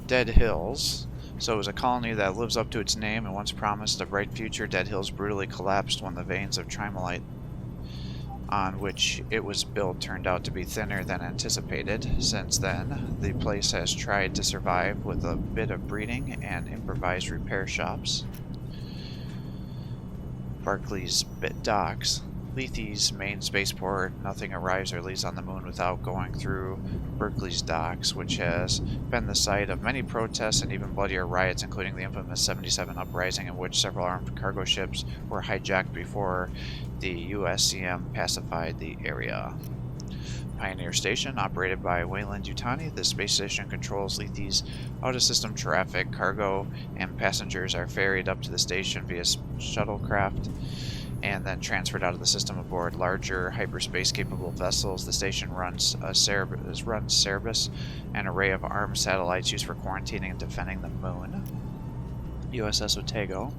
Dead Hills. So it was a colony that lives up to its name and once promised a bright future. Dead Hills brutally collapsed when the veins of trimolite on which it was built turned out to be thinner than anticipated. Since then, the place has tried to survive with a bit of breeding and improvised repair shops. Barclay's Docks. Lethe's main spaceport. Nothing arrives or leaves on the moon without going through Berkeley's Docks, which has been the site of many protests and even bloodier riots, including the infamous 77 uprising in which several armed cargo ships were hijacked before the USCM pacified the area. Pioneer Station, operated by Weyland-Yutani, the space station controls Lethe's out-of-system traffic. Cargo and passengers are ferried up to the station via shuttlecraft and then transferred out of the system aboard larger hyperspace-capable vessels. The station runs Cerebus, an array of armed satellites used for quarantining and defending the moon. USS Otago.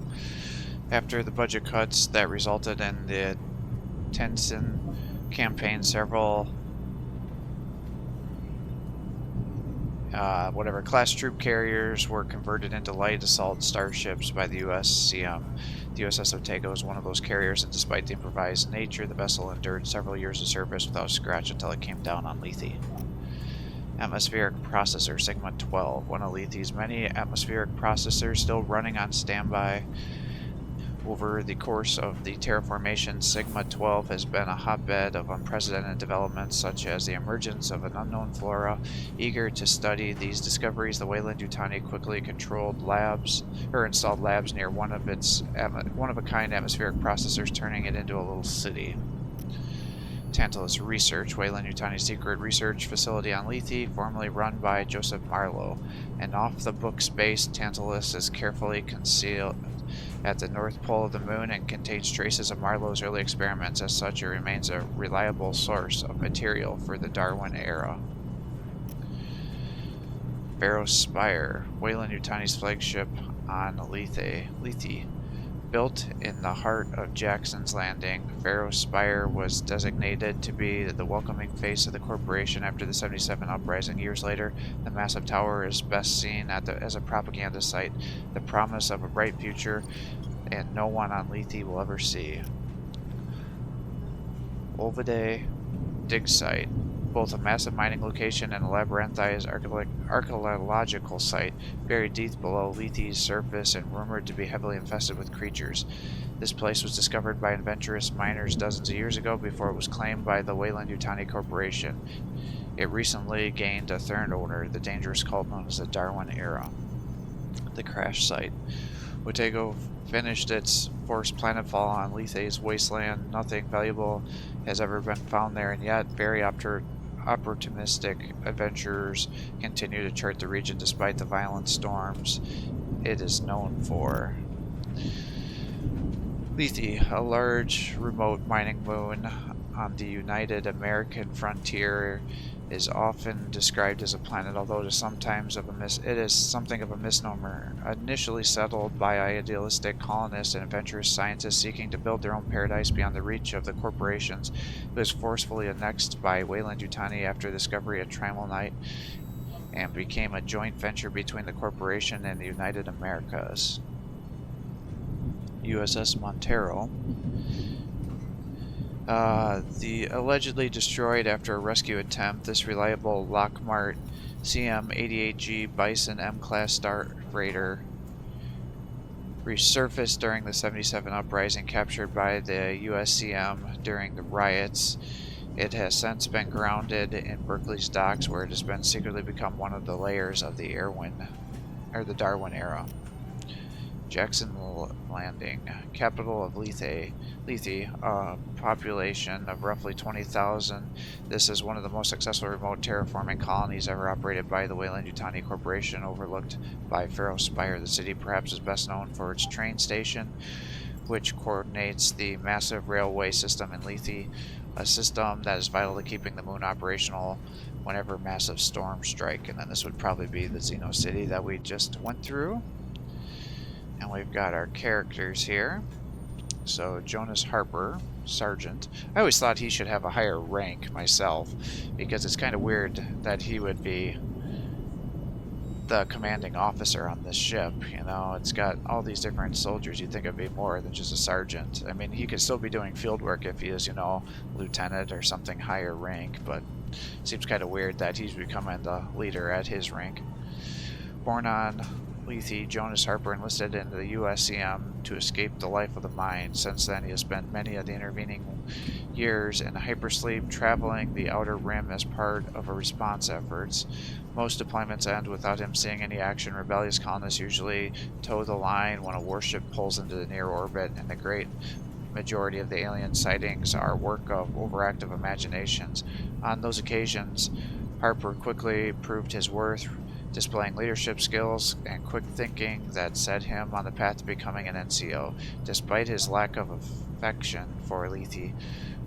After the budget cuts that resulted in the Tensin campaign, several class troop carriers were converted into light assault starships by the USCM. The USS Otago is one of those carriers, and despite the improvised nature, the vessel endured several years of service without a scratch until it came down on Lethe. Atmospheric processor Sigma-12, one of Lethe's many atmospheric processors still running on standby. Over the course of the terraformation, Sigma-12 has been a hotbed of unprecedented developments, such as the emergence of an unknown flora. Eager to study these discoveries, the Weyland-Yutani quickly installed labs near one of a kind atmospheric processors, turning it into a little city. Tantalus Research, Weyland-Yutani's secret research facility on Lethe, formerly run by Joseph Marlowe. An off-the-book space, Tantalus is carefully concealed at the north pole of the moon and contains traces of Marlowe's early experiments. As such, it remains a reliable source of material for the Darwin era. Barrow Spire, Weyland-Yutani's flagship on Lethe. Built in the heart of Jackson's Landing, Barrow Spire was designated to be the welcoming face of the corporation after the 77 uprising. Years later, the massive tower is best seen as a propaganda site, the promise of a bright future, and no one on Lethe will ever see. Olvide Dig Site, both a massive mining location and a labyrinthized archaeological site buried deep below Lethe's surface and rumored to be heavily infested with creatures. This place was discovered by adventurous miners dozens of years ago before it was claimed by the Weyland-Yutani Corporation. It recently gained a third owner, the dangerous cult known as the Darwin Era. The crash site. Otago finished its forced planetfall on Lethe's wasteland. Nothing valuable has ever been found there, and yet very optimistic adventurers continue to chart the region despite the violent storms it is known for. Lethe, a large remote mining moon on the United American frontier, is often described as a planet, although it is something of a misnomer. Initially settled by idealistic colonists and adventurous scientists seeking to build their own paradise beyond the reach of the corporations, it was forcefully annexed by Weyland-Yutani after the discovery of trimolite and became a joint venture between the corporation and the United Americas. USS Montero. The allegedly destroyed after a rescue attempt, this reliable Lockmart CM-88G Bison M-class star freighter resurfaced during the 77 uprising, captured by the USCM during the riots. It has since been grounded in Berkeley's docks, where it has been secretly become one of the layers of the Darwin era. Jackson Landing, capital of Lethe, a population of roughly 20,000. This is one of the most successful remote terraforming colonies ever operated by the Weyland-Yutani Corporation, overlooked by Barrow Spire. The city perhaps is best known for its train station, which coordinates the massive railway system in Lethe, a system that is vital to keeping the moon operational whenever massive storms strike. And then this would probably be the Xeno City that we just went through. And we've got our characters here. So Jonas Harper, Sergeant. I always thought he should have a higher rank myself, because it's kind of weird that he would be the commanding officer on this ship. You know, it's got all these different soldiers. You'd think it'd be more than just a sergeant. I mean, he could still be doing field work if he is, you know, lieutenant or something higher rank, but it seems kind of weird that he's becoming the leader at his rank. Born on Lethe, Jonas Harper enlisted into the USCM to escape the life of the mine. Since then, he has spent many of the intervening years in hypersleep, traveling the outer rim as part of a response efforts. Most deployments end without him seeing any action. Rebellious colonists usually toe the line when a warship pulls into the near orbit, and the great majority of the alien sightings are work of overactive imaginations. On those occasions, Harper quickly proved his worth, displaying leadership skills and quick thinking that set him on the path to becoming an NCO. Despite his lack of affection for Lethe,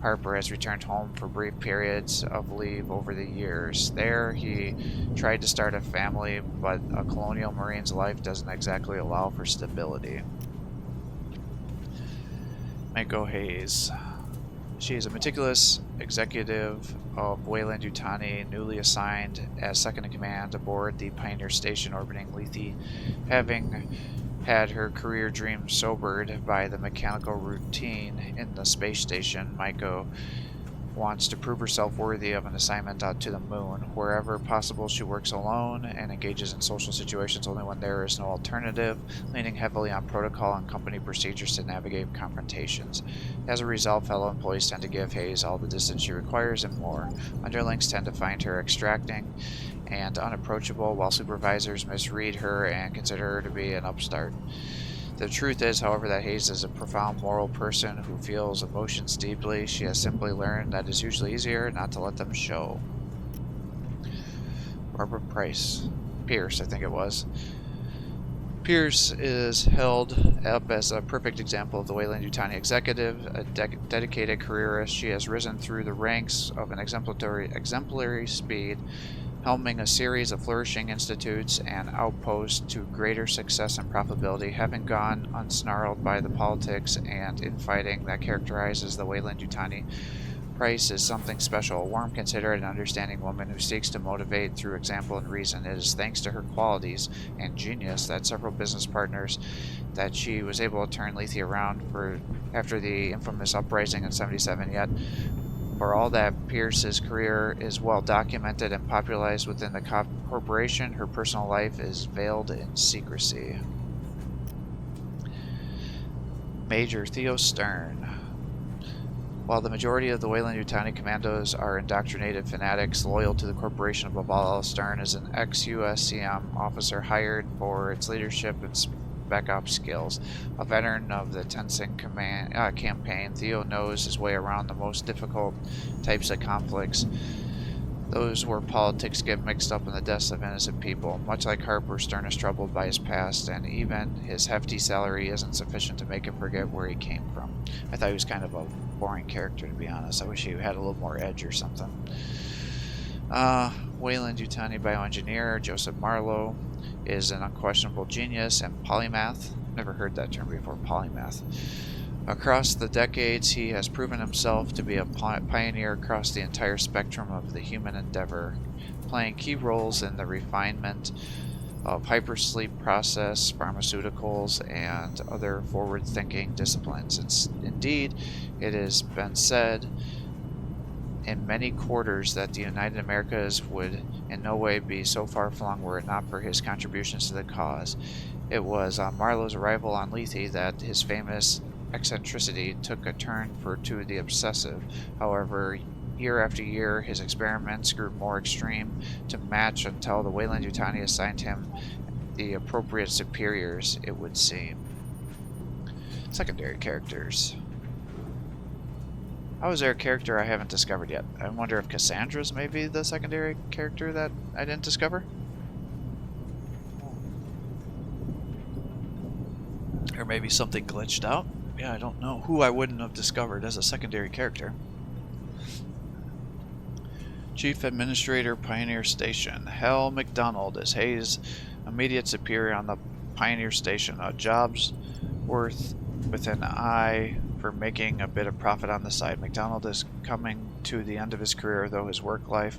Harper has returned home for brief periods of leave over the years. There, he tried to start a family, but a colonial marine's life doesn't exactly allow for stability. Mako Hayes. She is a meticulous executive of Weyland-Yutani, newly assigned as second-in-command aboard the Pioneer Station orbiting Lethe. Having had her career dreams sobered by the mechanical routine in the space station, Mako wants to prove herself worthy of an assignment out to the moon. Wherever possible, she works alone and engages in social situations only when there is no alternative, leaning heavily on protocol and company procedures to navigate confrontations. As a result, fellow employees tend to give Hayes all the distance she requires and more. Underlings tend to find her extracting and unapproachable, while supervisors misread her and consider her to be an upstart. The truth is, however, that Hayes is a profound moral person who feels emotions deeply. She has simply learned that it's usually easier not to let them show. Barbara Pierce, I think it was. Pierce is held up as a perfect example of the Weyland-Yutani executive, a dedicated careerist. She has risen through the ranks of an exemplary speed, helming a series of flourishing institutes and outposts to greater success and profitability, having gone unsnarled by the politics and infighting that characterizes the Weyland-Yutani. Price is something special, a warm, considerate, and understanding woman who seeks to motivate through example and reason. It is thanks to her qualities and genius that several business partners that she was able to turn Lethe around after the infamous uprising in '77. Yet, for all that Pierce's career is well documented and popularized within the corporation, her personal life is veiled in secrecy. Major Theo Stern. While the majority of the Weyland-Yutani commandos are indoctrinated fanatics loyal to the corporation above all, Stern is an ex-USCM officer hired for its leadership and spec ops skills. A veteran of the Tensing campaign, Theo knows his way around the most difficult types of conflicts, those where politics get mixed up in the deaths of innocent people. Much like Harper, Stern is troubled by his past, and even his hefty salary isn't sufficient to make him forget where he came from. I thought he was kind of a boring character, to be honest. I wish he had a little more edge or something. Weyland-Yutani bioengineer Joseph Marlowe is an unquestionable genius and polymath. Never heard that term before, polymath. Across the decades, he has proven himself to be a pioneer across the entire spectrum of the human endeavor, playing key roles in the refinement of hypersleep process, pharmaceuticals, and other forward-thinking disciplines. Indeed, it has been said in many quarters that the United Americas would in no way be so far flung were it not for his contributions to the cause. It was on Marlowe's arrival on Lethe that his famous eccentricity took a turn to the obsessive. However, year after year, his experiments grew more extreme to match until the Weyland-Yutani assigned him the appropriate superiors, it would seem. Secondary characters. How is there a character I haven't discovered yet? I wonder if Cassandra's maybe the secondary character that I didn't discover? Or maybe something glitched out? Yeah, I don't know who I wouldn't have discovered as a secondary character. Chief Administrator, Pioneer Station. Hal McDonald is Hayes' immediate superior on the Pioneer Station. A job's worth with an eye for making a bit of profit on the side. McDonald is coming to the end of his career, though his work life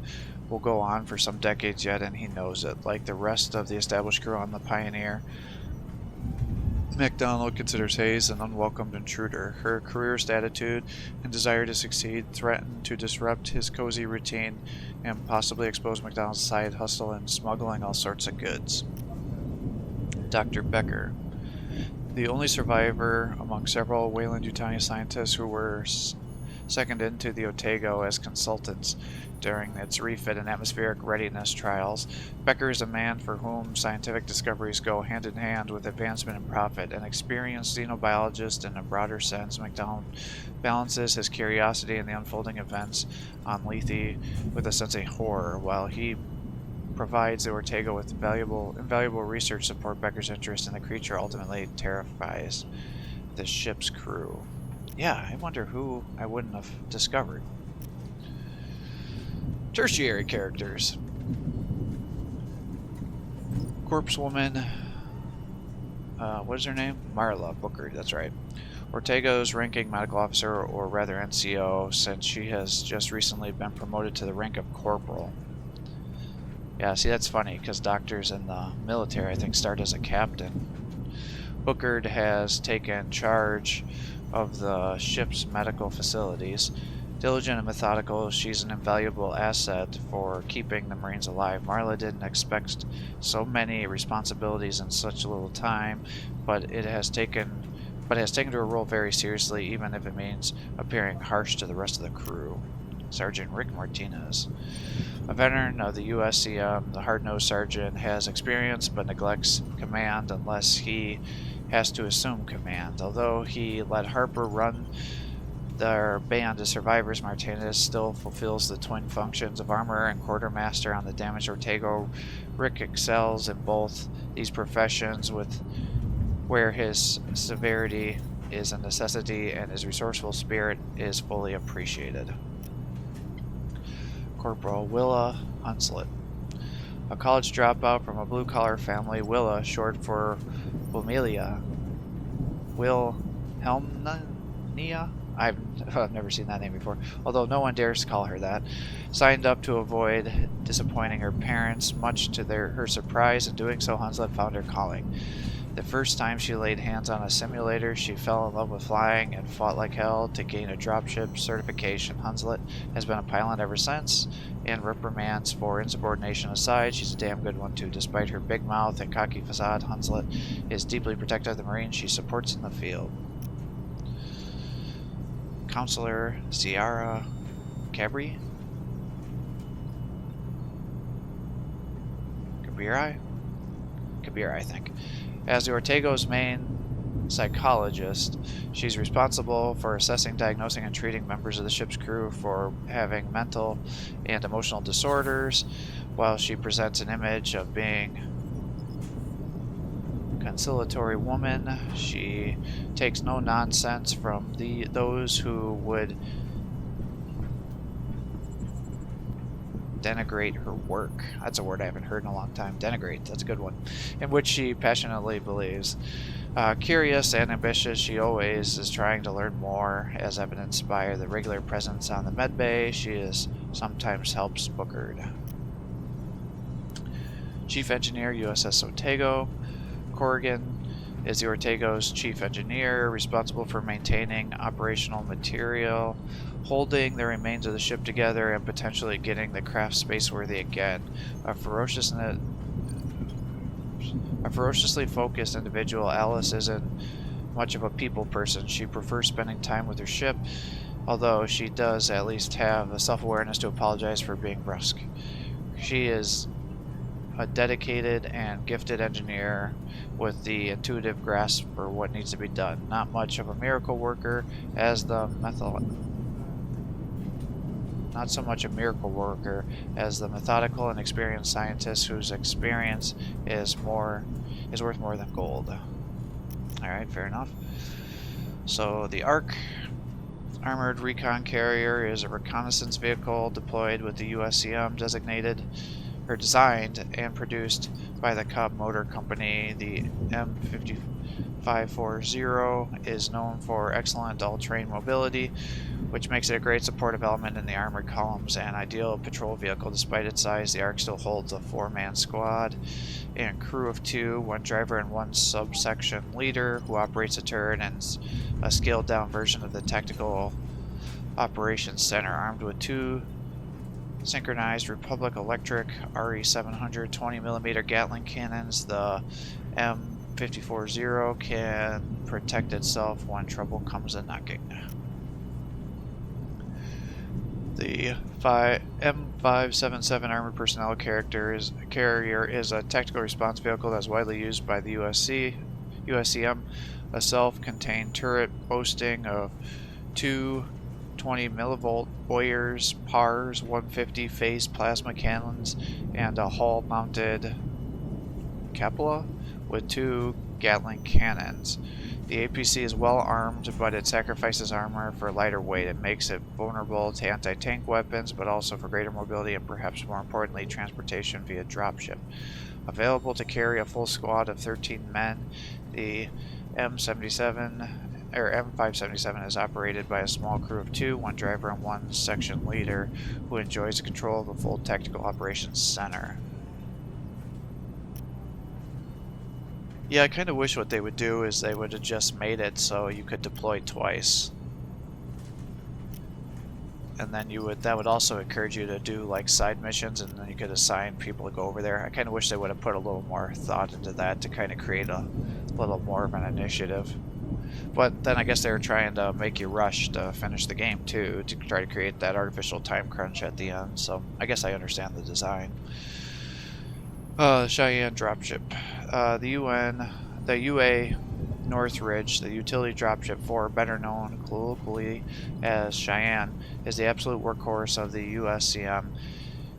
will go on for some decades yet, and he knows it. Like the rest of the established crew on the Pioneer, McDonald considers Hayes an unwelcomed intruder. Her careerist attitude and desire to succeed threaten to disrupt his cozy routine and possibly expose McDonald's side hustle and smuggling all sorts of goods. Dr. Becker, the only survivor among several Weyland-Yutani scientists who were seconded into the Otago as consultants during its refit and atmospheric readiness trials. Becker is a man for whom scientific discoveries go hand in hand with advancement and profit. An experienced xenobiologist in a broader sense, McDonald balances his curiosity in the unfolding events on Lethe with a sense of horror, while he provides the Otago with invaluable research support. Becker's interest in the creature ultimately terrifies the ship's crew. Yeah, I wonder who I wouldn't have discovered. Tertiary characters. Corpse Woman. What is her name? Marla Booker, that's right. Otago's ranking medical officer, or rather NCO, since she has just recently been promoted to the rank of corporal. Yeah, see, that's funny, because doctors in the military, I think, start as a captain. Booker has taken charge of the ship's medical facilities. Diligent and methodical, she's an invaluable asset for keeping the Marines alive. Marla didn't expect so many responsibilities in such little time, but has taken to her role very seriously, even if it means appearing harsh to the rest of the crew. Sergeant Rick Martinez. A veteran of the USCM, the hard-nosed sergeant has experience but neglects command unless he has to assume command. Although he let Harper run their band as survivors, Martinez still fulfills the twin functions of armorer and quartermaster on the damaged Otago. Rick excels in both these professions, where his severity is a necessity and his resourceful spirit is fully appreciated. Corporal Willa Hunslet. A college dropout from a blue-collar family, Willa, short for Wilmelia Wilhelmina, I've never seen that name before, although no one dares call her that, signed up to avoid disappointing her parents. Much to her surprise, in doing so, Hunslet found her calling. The first time she laid hands on a simulator, she fell in love with flying and fought like hell to gain a dropship certification. Hunslet has been a pilot ever since, and reprimands for insubordination aside, she's a damn good one too. Despite her big mouth and cocky facade, Hunslet is deeply protective of the Marines she supports in the field. Counselor Ciara Cabri? Kabira, I think. As the Otago's main psychologist, she's responsible for assessing, diagnosing, and treating members of the ship's crew for having mental and emotional disorders, while she presents an image of being a conciliatory woman. She takes no nonsense from those who would denigrate her work. That's a word I haven't heard in a long time. Denigrate, that's a good one. In which she passionately believes. Curious and ambitious, she always is trying to learn more, as evidenced by the regular presence on the medbay. She sometimes helps Booker. Chief Engineer, USS Otago. Corrigan is the Otago's chief engineer, responsible for maintaining operational material, holding the remains of the ship together, and potentially getting the craft spaceworthy again. A ferociously focused individual, Alice isn't much of a people person. She prefers spending time with her ship, although she does at least have the self-awareness to apologize for being brusque. She is a dedicated and gifted engineer with the intuitive grasp for what needs to be done. Not much of a miracle worker as the not so much a miracle worker as the methodical and experienced scientist whose experience is worth more than gold. Alright, fair enough. So the ARC, Armored Recon Carrier, is a reconnaissance vehicle deployed with the USCM designed and produced by the Cobb Motor Company. The M540 is known for excellent all-terrain mobility, which makes it a great supportive element in the armored columns and ideal patrol vehicle. Despite its size, the ARC still holds a 4-man squad and crew of 2, 1 driver and 1 subsection leader who operates a turret and a scaled-down version of the Tactical Operations Center, armed with 2 synchronized Republic Electric RE700 20mm Gatling cannons. The M540 can protect itself when trouble comes a-knocking. The M577 Armored Personnel Carrier is a tactical response vehicle that is widely used by the USCM, a self-contained turret boasting of 2 20 mV Boyers, PARs, 150 phase plasma cannons, and a hull-mounted cupola with 2 Gatling cannons. The APC is well armed, but it sacrifices armor for lighter weight. It makes it vulnerable to anti-tank weapons, but also for greater mobility and perhaps more importantly, transportation via dropship. Available to carry a full squad of 13 men, the M577 is operated by a small crew of 2, 1 driver and 1 section leader, who enjoys the control of the full tactical operations center. Yeah, I kind of wish what they would do is they would have just made it so you could deploy twice. And then that would also encourage you to do like side missions, and then you could assign people to go over there. I kind of wish they would have put a little more thought into that to kind of create a little more of an initiative. But then I guess they were trying to make you rush to finish the game too, to try to create that artificial time crunch at the end. So I guess I understand the design. Cheyenne dropship. The UA Northridge, the utility dropship 4, better known colloquially as Cheyenne, is the absolute workhorse of the USCM.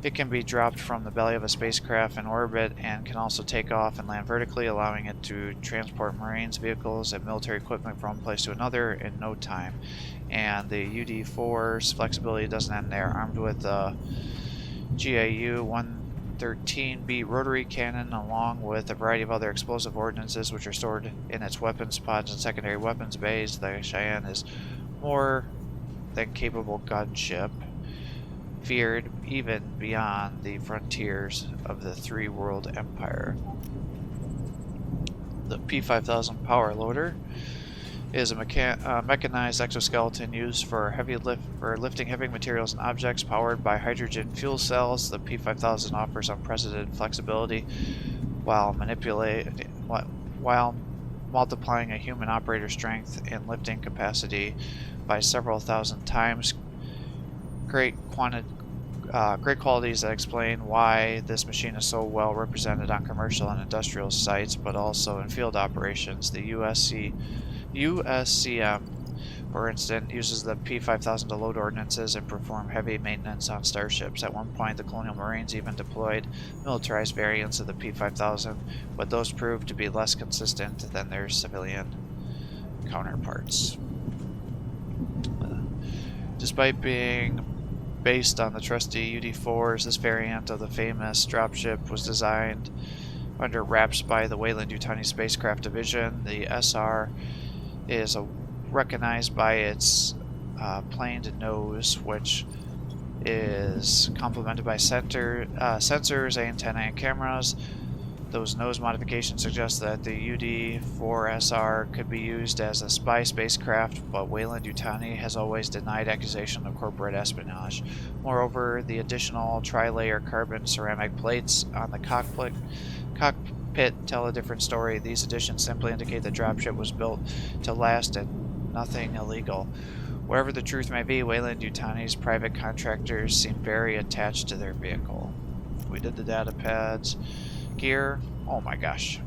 It can be dropped from the belly of a spacecraft in orbit and can also take off and land vertically, allowing it to transport Marines, vehicles, and military equipment from one place to another in no time. And the UD4's flexibility doesn't end there. Armed with the GAU 113B rotary cannon, along with a variety of other explosive ordnances which are stored in its weapons pods and secondary weapons bays, the Cheyenne is more than capable gunship, feared even beyond the frontiers of the Three-World Empire. The P5000 power loader is a mechanized exoskeleton used for lifting heavy materials and objects, powered by hydrogen fuel cells. The P5000 offers unprecedented flexibility while multiplying a human operator's strength and lifting capacity by several thousand times. Great qualities that explain why this machine is so well represented on commercial and industrial sites, but also in field operations. The USCM, for instance, uses the P5000 to load ordnances and perform heavy maintenance on starships. At one point, the Colonial Marines even deployed militarized variants of the P5000, but those proved to be less consistent than their civilian counterparts. Despite being based on the trusty UD4s, this variant of the famous dropship was designed under wraps by the Weyland-Yutani Spacecraft Division. The SR is recognized by its planed nose, which is complemented by sensors, antennae, and cameras. Those nose modifications suggest that the UD-4SR could be used as a spy spacecraft, but Weyland-Yutani has always denied accusation of corporate espionage. Moreover, the additional tri-layer carbon ceramic plates on the cockpit tell a different story. These additions simply indicate the dropship was built to last and nothing illegal. Wherever the truth may be, Weyland-Yutani's private contractors seem very attached to their vehicle. We did the datapads. Gear, oh my gosh.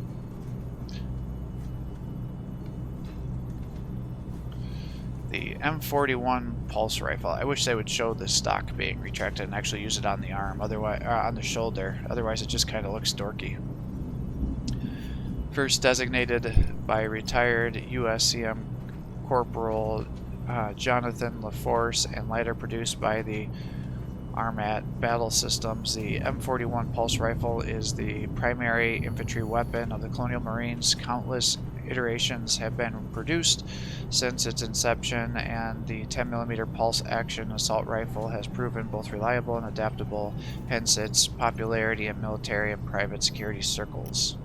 The M41 pulse rifle. I wish they would show the stock being retracted and actually use it on the arm, otherwise on the shoulder. Otherwise, it just kind of looks dorky. First designated by retired USCM Corporal Jonathan LaForce, and later produced by the Armat battle systems. The M41 pulse rifle is the primary infantry weapon of the Colonial Marines. Countless iterations have been produced since its inception, and the 10mm pulse action assault rifle has proven both reliable and adaptable, hence its popularity in military and private security circles.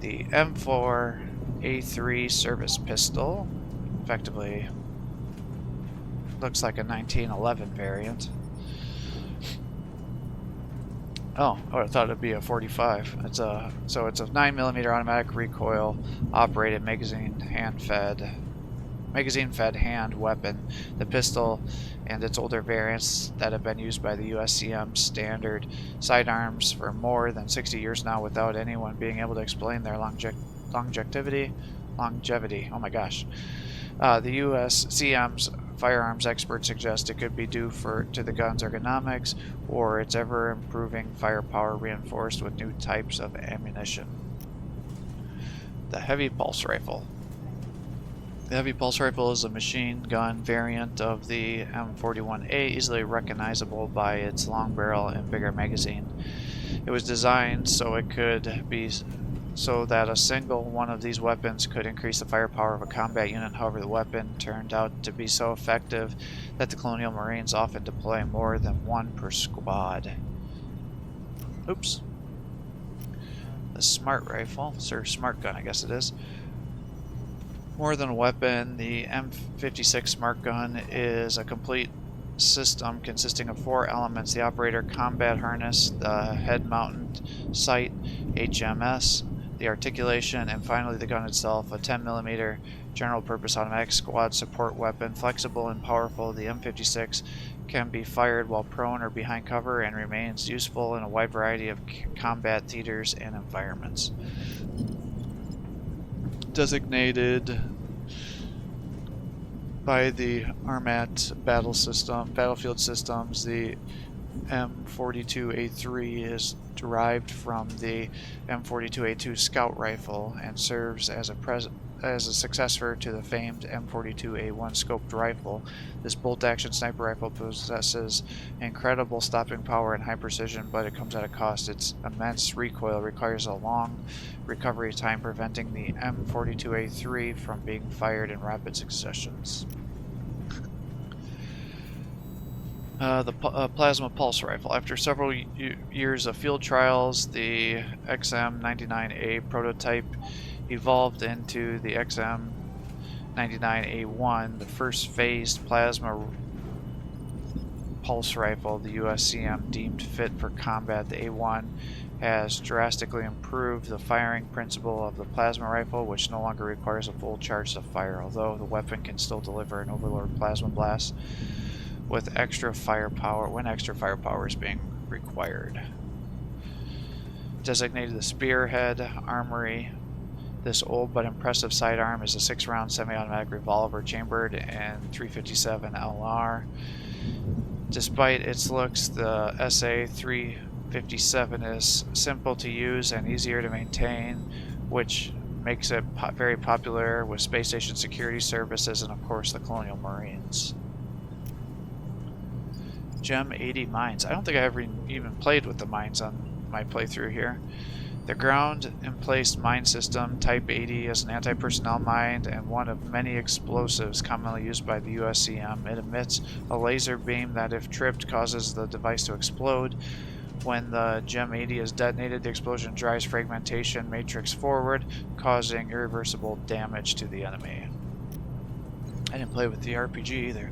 The M4A3 service pistol, effectively looks like a 1911 variant. Oh, I thought it'd be a 45. It's a 9mm automatic recoil operated magazine-fed hand weapon. The pistol and its older variants that have been used by the USCM standard sidearms for more than 60 years now without anyone being able to explain their longevity. Oh my gosh. The USCM's firearms experts suggest it could be due to the gun's ergonomics or its ever-improving firepower reinforced with new types of ammunition. The heavy pulse rifle. The heavy pulse rifle is a machine gun variant of the M41A, easily recognizable by its long barrel and bigger magazine. It was designed so that a single one of these weapons could increase the firepower of a combat unit. However, the weapon turned out to be so effective that the Colonial Marines often deploy more than one per squad. Oops. The smart rifle, or smart gun I guess it is. More than a weapon, the M56 smart gun is a complete system consisting of 4 elements: the operator combat harness, the head-mounted sight, HMS, the articulation, and finally the gun itself, a 10mm general-purpose automatic squad support weapon. Flexible and powerful, the M56 can be fired while prone or behind cover and remains useful in a wide variety of combat theaters and environments. Designated by the Armat battlefield systems, the M42A3 is derived from the M42A2 scout rifle and serves as a successor to the famed M42A1 scoped rifle. This bolt-action sniper rifle possesses incredible stopping power and high precision, but it comes at a cost. Its immense recoil requires a long recovery time, preventing the M42A3 from being fired in rapid successions. The plasma pulse rifle. After several years of field trials, the XM99A prototype evolved into the XM99A1, the first phased plasma pulse rifle the USCM deemed fit for combat. The A1 has drastically improved the firing principle of the plasma rifle, which no longer requires a full charge to fire, although the weapon can still deliver an overload plasma blast when extra firepower is being required. Designated the Spearhead Armory, this old but impressive sidearm is a 6-round semi-automatic revolver chambered in .357 LR. Despite its looks, the SA-357 is simple to use and easier to maintain, which makes it very popular with space station security services and of course the Colonial Marines. Gem 80 mines. I don't think I ever even played with the mines on my playthrough here. The ground-in-place mine system, Type 80, is an anti-personnel mine and one of many explosives commonly used by the USCM. It emits a laser beam that, if tripped, causes the device to explode. When the Gem 80 is detonated, the explosion drives fragmentation matrix forward, causing irreversible damage to the enemy. I didn't play with the RPG either.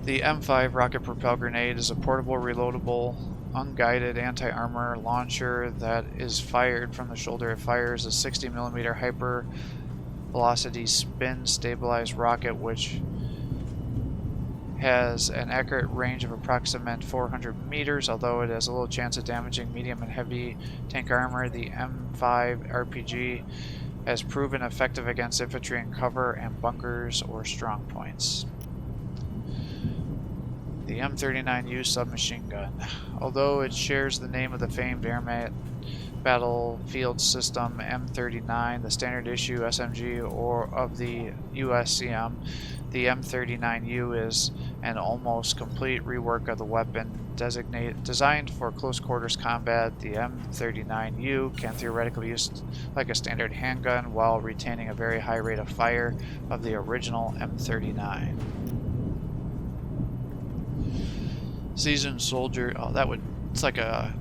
The M5 rocket propelled grenade is a portable, reloadable, unguided anti-armor launcher that is fired from the shoulder. It fires a 60mm hyper velocity spin stabilized rocket which has an accurate range of approximately 400 meters. Although it has a little chance of damaging medium and heavy tank armor, the M5 RPG has proven effective against infantry in cover and bunkers or strong points. The M39U submachine gun. Although it shares the name of the famed Armat battlefield system M39, the standard issue SMG or of the USCM. The M39U is an almost complete rework of the weapon designed for close quarters combat. The M39U can theoretically be used like a standard handgun while retaining a very high rate of fire of the original M39. Seasoned soldier. Oh, it's like a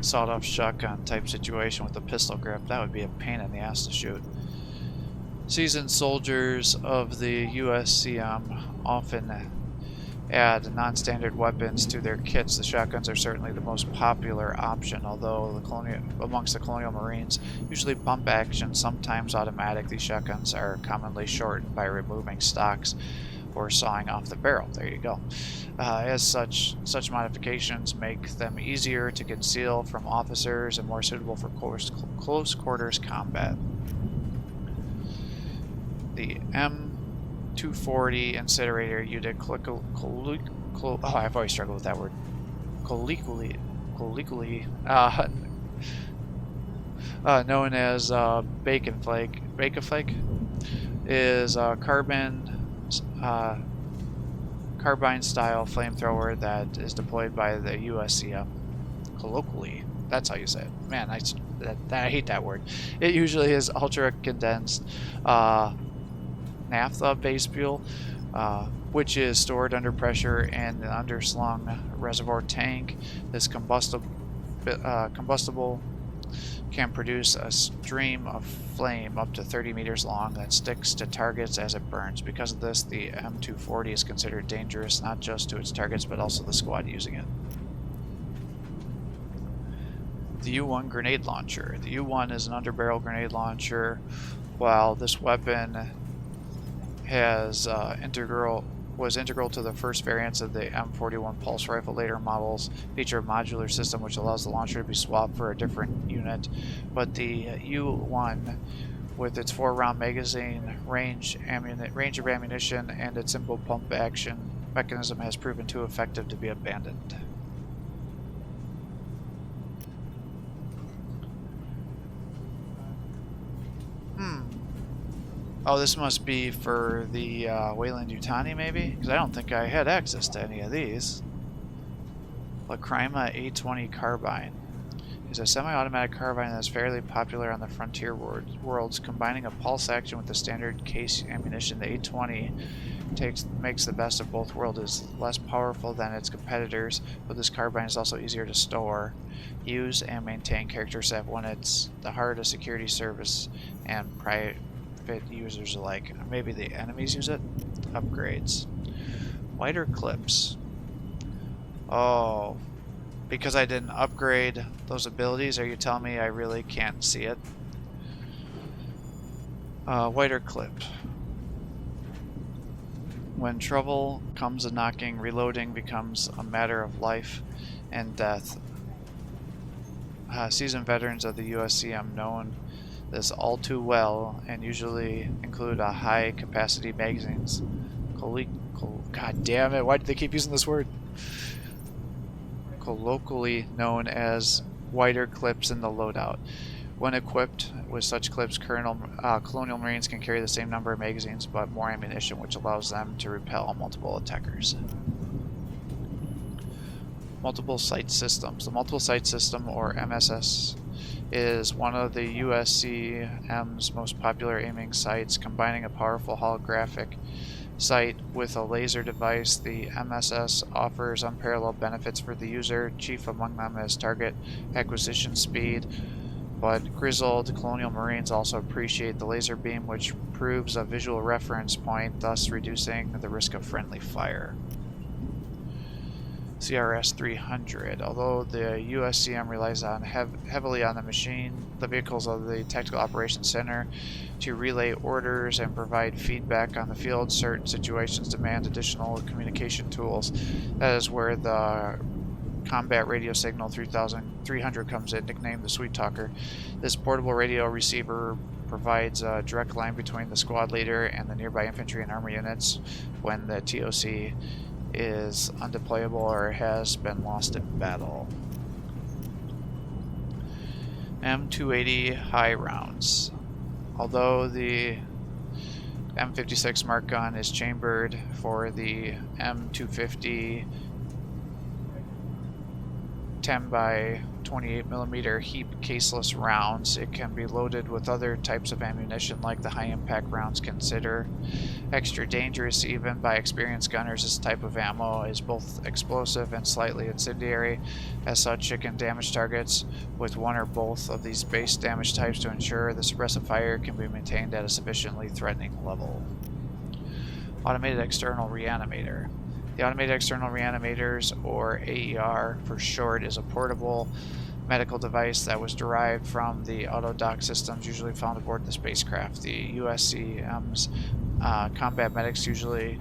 sawed-off shotgun type situation with a pistol grip. That would be a pain in the ass to shoot. Seasoned soldiers of the USCM often add non-standard weapons to their kits. The shotguns are certainly the most popular option, although amongst the Colonial Marines, usually pump action, sometimes automatic. These shotguns are commonly shortened by removing stocks or sawing off the barrel. There you go. As such modifications make them easier to conceal from officers and more suitable for close quarters combat. The M240 incinerator unit, I've always struggled with that word. Known as Bacon Flake, is a carbine-style flamethrower that is deployed by the USCM. Colloquially, that's how you say it. Man, I hate that word. It usually is ultra-condensed naphtha base fuel, which is stored under pressure in an underslung reservoir tank. This combustible can produce a stream of flame up to 30 meters long that sticks to targets as it burns. Because of this, the M240 is considered dangerous not just to its targets but also the squad using it. The U1 grenade launcher. The U1 is an underbarrel grenade launcher. While this weapon was integral to the first variants of the M41 pulse rifle, later models feature a modular system which allows the launcher to be swapped for a different unit. But the U1, with its 4-round magazine, range of ammunition, and its simple pump action mechanism, has proven too effective to be abandoned. Oh, this must be for the Weyland-Yutani, maybe? Because I don't think I had access to any of these. Lacrima A20 carbine is a semi-automatic carbine that is fairly popular on the frontier worlds. Combining a pulse action with the standard case ammunition, the A20 makes the best of both worlds. It is less powerful than its competitors, but this carbine is also easier to store, use, and maintain. Characters that when it's the heart of security service and private users alike. Maybe the enemies use it? Upgrades. Wider clips. Oh, because I didn't upgrade those abilities, are you telling me I really can't see it? Wider clip. When trouble comes a-knocking, reloading becomes a matter of life and death. Seasoned veterans of the USCM known this all too well and usually include a high capacity magazines. God damn it, why do they keep using this word? Colloquially known as wider clips in the loadout. When equipped with such clips, Colonial Marines can carry the same number of magazines but more ammunition, which allows them to repel multiple attackers. Multiple Sight Systems. The Multiple Sight System, or MSS, is one of the USCM's most popular aiming sights. Combining a powerful holographic sight with a laser device, the MSS offers unparalleled benefits for the user. Chief among them is target acquisition speed, but grizzled Colonial Marines also appreciate the laser beam, which proves a visual reference point, thus reducing the risk of friendly fire. CRS 300. Although the USCM relies heavily on the vehicles of the Tactical Operations Center to relay orders and provide feedback on the field, certain situations demand additional communication tools. That is where the Combat Radio Signal 300 comes in, nicknamed the Sweet Talker. This portable radio receiver provides a direct line between the squad leader and the nearby infantry and armor units when the TOC is undeployable or has been lost in battle. M280 high rounds. Although the M56 Mark gun is chambered for the M250 10 by 28mm heap caseless rounds, it can be loaded with other types of ammunition like the high impact rounds consider. Extra dangerous even by experienced gunners, this type of ammo is both explosive and slightly incendiary. As such, it can damage targets with one or both of these base damage types to ensure the suppressive fire can be maintained at a sufficiently threatening level. Automated External Reanimator. The Automated External Reanimators, or AER for short, is a portable medical device that was derived from the auto-dock systems usually found aboard the spacecraft. The USCM's combat medics usually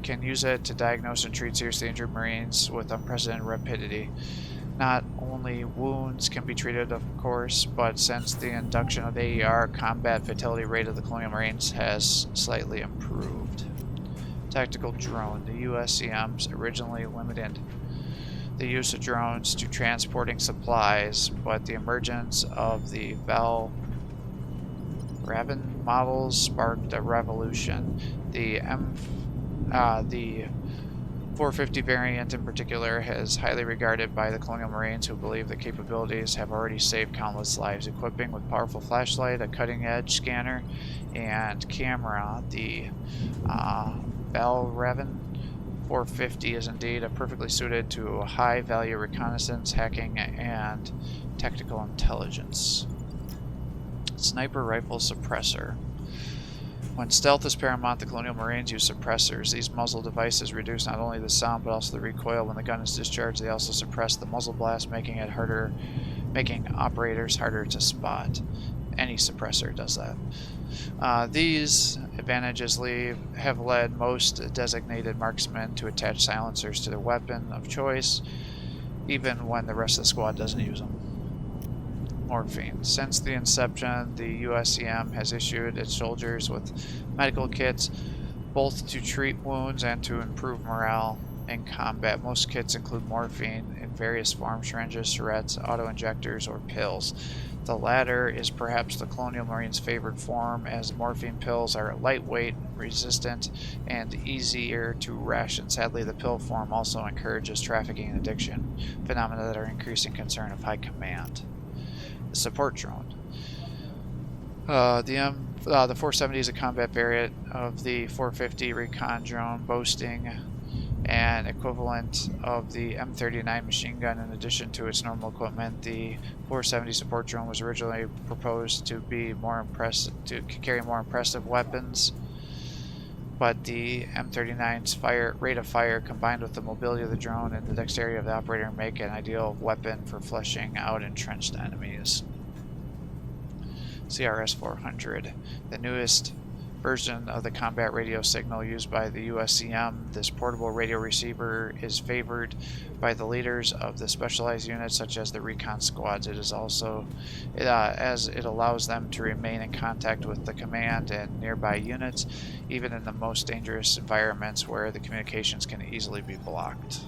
can use it to diagnose and treat seriously injured Marines with unprecedented rapidity. Not only wounds can be treated, of course, but since the induction of the AER, combat fatality rate of the Colonial Marines has slightly improved. Tactical drone. The USCMs originally limited the use of drones to transporting supplies, but the emergence of the Raven models sparked a revolution. The 450 variant in particular is highly regarded by the Colonial Marines, who believe the capabilities have already saved countless lives. Equipping with powerful flashlight, a cutting-edge scanner, and camera, the Raven 450 is indeed perfectly suited to high-value reconnaissance, hacking, and tactical intelligence. Sniper Rifle Suppressor. When stealth is paramount, the Colonial Marines use suppressors. These muzzle devices reduce not only the sound but also the recoil when the gun is discharged. They also suppress the muzzle blast, making operators harder to spot. Any suppressor does that. These advantages have led most designated marksmen to attach silencers to their weapon of choice, even when the rest of the squad doesn't use them. Morphine. Since the inception, the USCM has issued its soldiers with medical kits, both to treat wounds and to improve morale in combat. Most kits include morphine in various forms: syringes, syrettes, auto-injectors, or pills. The latter is perhaps the Colonial Marines' favorite form, as morphine pills are lightweight, resistant, and easier to ration. Sadly, the pill form also encourages trafficking and addiction, phenomena that are increasing concern of high command. The support drone. The 470 is a combat variant of the 450 recon drone, boasting an equivalent of the M39 machine gun in addition to its normal equipment. The 470 support drone was originally proposed to be carry more impressive weapons, but the M39's rate of fire, combined with the mobility of the drone and the dexterity of the operator, make an ideal weapon for fleshing out entrenched enemies. CRS-400, the newest version of the combat radio signal used by the USCM. This portable radio receiver is favored by the leaders of the specialized units, such as the recon squads. It is also, as it allows them to remain in contact with the command and nearby units, even in the most dangerous environments where the communications can easily be blocked.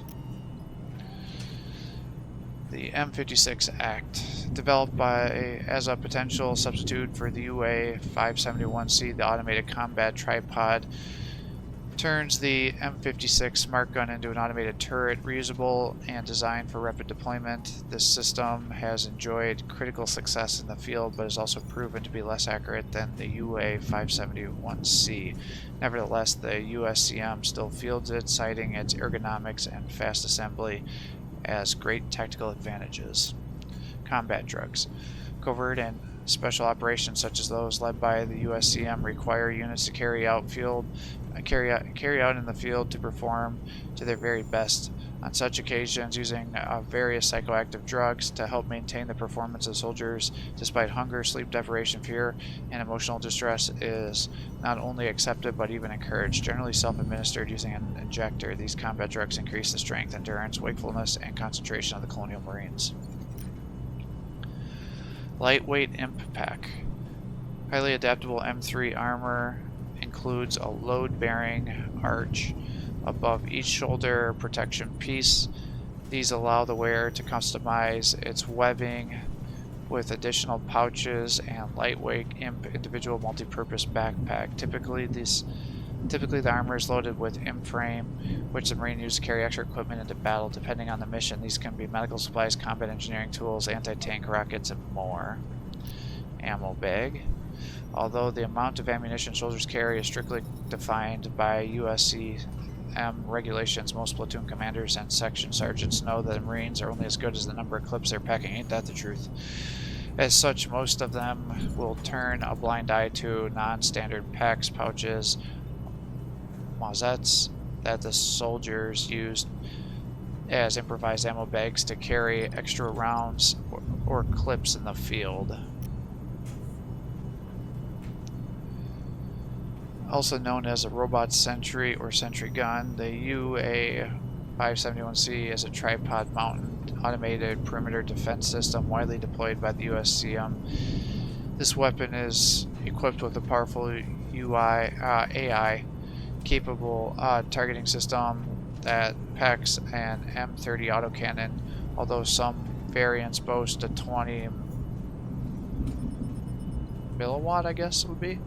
The M56 ACT, developed as a potential substitute for the UA-571C, the automated combat tripod, turns the M56 smart gun into an automated turret, reusable and designed for rapid deployment. This system has enjoyed critical success in the field, but is also proven to be less accurate than the UA-571C. Nevertheless, the USCM still fields it, citing its ergonomics and fast assembly as great tactical advantages. Combat drugs. Covert and special operations such as those led by the USCM require units to carry out in the field to perform to their very best. On such occasions, using various psychoactive drugs to help maintain the performance of soldiers despite hunger, sleep deprivation, fear, and emotional distress is not only accepted but even encouraged. Generally self-administered using an injector, these combat drugs increase the strength, endurance, wakefulness, and concentration of the Colonial Marines. Lightweight Imp Pack. Highly adaptable M3 armor includes a load-bearing arch above each shoulder protection piece. These allow the wearer to customize its webbing with additional pouches and lightweight IMP individual multi-purpose backpack. Typically the armor is loaded with IMP frame, which the Marine uses to carry extra equipment into battle. Depending on the mission, these can be medical supplies, combat engineering tools, anti-tank rockets, and more. Ammo bag. Although the amount of ammunition soldiers carry is strictly defined by USCM regulations, most platoon commanders and section sergeants know that the Marines are only as good as the number of clips they're packing. Ain't that the truth? As such, most of them will turn a blind eye to non-standard packs, pouches, mausettes that the soldiers used as improvised ammo bags to carry extra rounds or clips in the field. Also known as a robot sentry or sentry gun, the UA-571C is a tripod-mounted automated perimeter defense system widely deployed by the USCM. This weapon is equipped with a powerful AI capable targeting system that packs an M30 autocannon, although some variants boast a 20 milliwatt, I guess it would be.